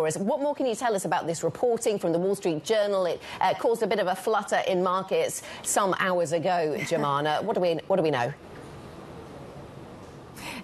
What more can you tell us about this reporting from the Wall Street Journal? It caused a bit of a flutter in markets some hours ago, Joumanna. What do we know?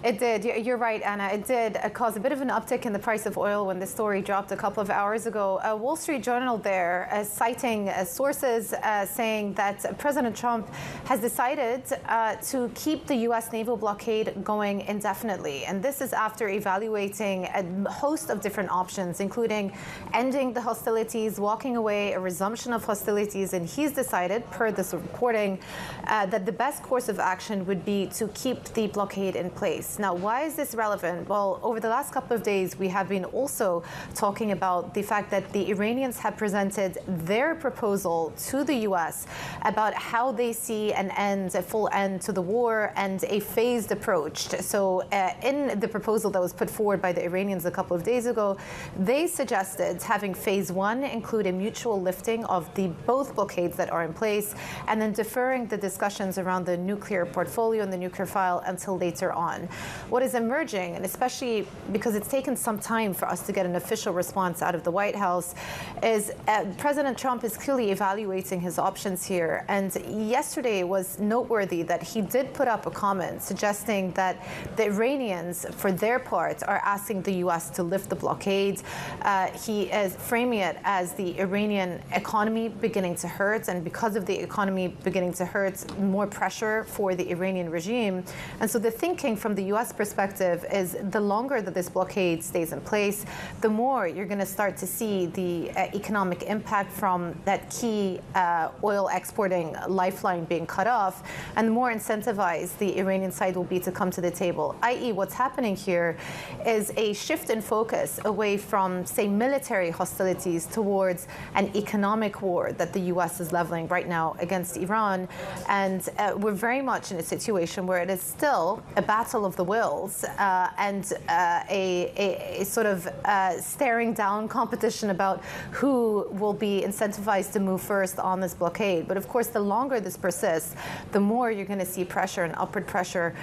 It did. You're right, Anna. It did cause a bit of an uptick in the price of oil when the story dropped a couple of hours ago. Wall Street Journal there citing sources saying that President Trump has decided to keep the U.S. naval blockade going indefinitely. And this is after evaluating a host of different options, including ending the hostilities, walking away, a resumption of hostilities. And he's decided, per this reporting, that the best course of action would be to keep the blockade in place. Now, why is this relevant? Well, over the last couple of days, we have been also talking about the fact that the Iranians have presented their proposal to the U.S. about how they see an end, a full end to the war and a phased approach. So in the proposal that was put forward by the Iranians a couple of days ago, they suggested having phase one include a mutual lifting of the both blockades that are in place and then deferring the discussions around the nuclear portfolio and the nuclear file until later on. What is emerging, and especially because it's taken some time for us to get an official response out of the White House, is President Trump is clearly evaluating his options here. And yesterday was noteworthy that he did put up a comment suggesting that the Iranians, for their part, are asking the U.S. to lift the blockade. He is framing it as the Iranian economy beginning to hurt, and because of the economy beginning to hurt, more pressure for the Iranian regime. And so the thinking from the U.S. perspective is the longer that this blockade stays in place, the more you're going to start to see the economic impact from that key oil exporting lifeline being cut off, and the more incentivized the Iranian side will be to come to the table, i.e. what's happening here is a shift in focus away from, say, military hostilities towards an economic war that the U.S. is leveling right now against Iran. And we're very much in a situation where it is still a battle of the wills and a sort of staring down competition about who will be incentivized to move first on this blockade. But of course, the longer this persists, the more you're going to see pressure and upward pressure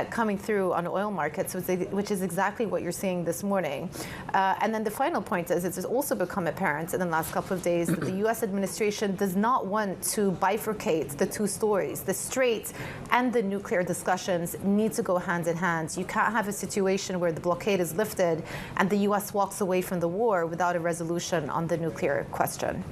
coming through on oil markets, which is exactly what you're seeing this morning. And then the final point is, it's also become apparent in the last couple of days that the U.S. administration does not want to bifurcate the two stories. The Strait and the nuclear discussions need to go hand in hand. You can't have a situation where the blockade is lifted and the U.S. walks away from the war without a resolution on the nuclear question.